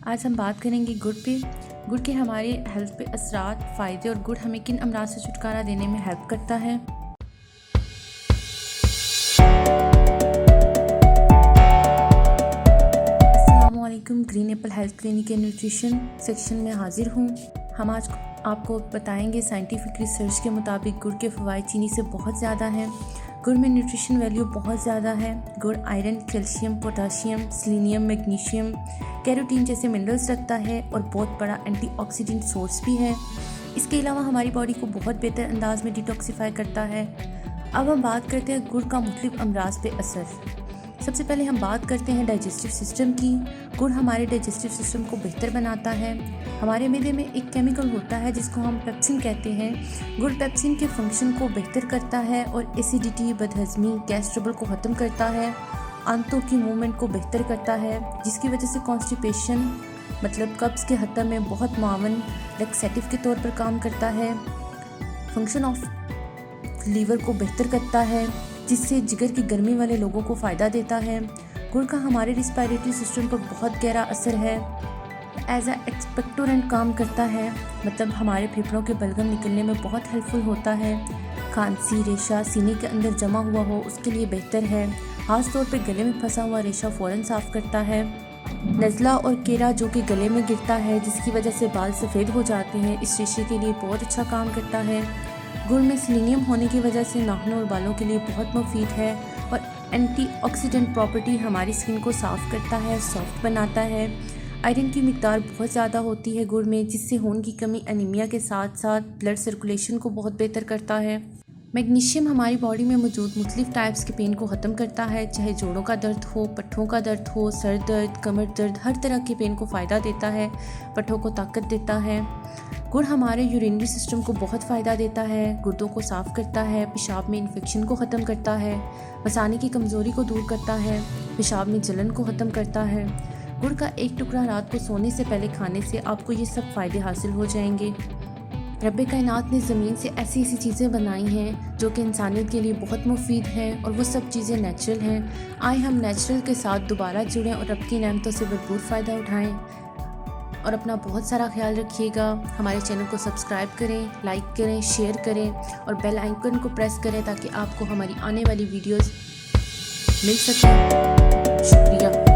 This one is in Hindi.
आज हम बात करेंगे गुड़ पे। गुड़ के हमारे हेल्थ पे असरात, फ़ायदे और गुड़ हमें किन अमराज से छुटकारा देने में हेल्प करता है। अस्सलामुअलैकुम। ग्रीन एप्पल हेल्थ क्लिनिक के न्यूट्रिशन सेक्शन में हाजिर हूँ। हम आज आपको बताएंगे साइंटिफिक रिसर्च के मुताबिक गुड़ के फ़वाइद चीनी से बहुत ज़्यादा हैं। गुड़ में न्यूट्रिशन वैल्यू बहुत ज़्यादा है। गुड़ iron, calcium, potassium, selenium, magnesium, carotene जैसे मिनरल्स रखता है और बहुत बड़ा एंटीऑक्सीडेंट सोर्स भी है। इसके अलावा हमारी बॉडी को बहुत बेहतर अंदाज में डिटॉक्सिफाई करता है। अब हम बात करते हैं गुड़ का मुख्तलिफ अमराज पे असर। सबसे पहले हम बात करते हैं डाइजेस्टिव सिस्टम की। गुड़ हमारे डाइजेस्टिव सिस्टम को बेहतर बनाता है। हमारे मैदे में एक केमिकल होता है जिसको हम पेप्सिन कहते हैं। गुड़ पेप्सिन के फंक्शन को बेहतर करता है और एसिडिटी, बदहज़मी, गैस ट्रबल को ख़त्म करता है। आंतों की मूवमेंट को बेहतर करता है, जिसकी वजह से कॉन्स्टिपेशन मतलब कब्ज़ के हत्या में बहुत मावन लैक्सेटिव के तौर पर काम करता है। फंक्शन ऑफ लीवर को बेहतर करता है, जिससे जिगर की गर्मी वाले लोगों को फ़ायदा देता है। गुड़ का हमारे रिस्पायरेटरी सिस्टम पर बहुत गहरा असर है। एज एक्सपेक्टोरेंट काम करता है, मतलब हमारे फेफड़ों के बलगम निकलने में बहुत हेल्पफुल होता है। खांसी, रेशा सीने के अंदर जमा हुआ हो उसके लिए बेहतर है। खास तौर पे गले में फंसा हुआ रेशा फ़ौरन साफ़ करता है। नज़ला और केरा जो कि गले में गिरता है, जिसकी वजह से बाल सफ़ेद हो जाते हैं, इस रेशे के लिए बहुत अच्छा काम करता है। गुड़ में सेलेनियम होने की वजह से नाखूनों और बालों के लिए बहुत मुफीद है और एंटीऑक्सीडेंट प्रॉपर्टी हमारी स्किन को साफ़ करता है, सॉफ्ट बनाता है। आयरन की मिकदार बहुत ज़्यादा होती है गुड़ में, जिससे खून की कमी, एनीमिया के साथ साथ ब्लड सर्कुलेशन को बहुत बेहतर करता है। मैग्नीशियम हमारी बॉडी में मौजूद मुख्तलिफ टाइप्स के पेन को ख़त्म करता है, चाहे जोड़ों का दर्द हो, पट्ठों का दर्द हो, सर दर्द, कमर दर्द, हर तरह के पेन को फ़ायदा देता है। पट्ठों को ताकत देता है। गुड़ हमारे यूरिनरी सिस्टम को बहुत फ़ायदा देता है। गुर्दों को साफ़ करता है, पेशाब में इन्फेक्शन को ख़त्म करता है, मसाने की कमज़ोरी को दूर करता है, पेशाब में जलन को ख़त्म करता है। गुड़ का एक टुकड़ा रात को सोने से पहले खाने से आपको ये सब फ़ायदे हासिल हो जाएंगे। रब्बे कायनात ने ज़मीन से ऐसी ऐसी चीज़ें बनाई हैं जो कि इंसानियत के लिए बहुत मुफीद हैं और वो सब चीज़ें नेचुरल हैं। आए हम नेचुरल के साथ दोबारा जुड़ें और रब की नेमतों से भरपूर फ़ायदा उठाएं। और अपना बहुत सारा ख्याल रखिएगा। हमारे चैनल को सब्सक्राइब करें, लाइक करें, शेयर करें और बेल आइकन को प्रेस करें ताकि आपको हमारी आने वाली वीडियोस मिल सकें। शुक्रिया।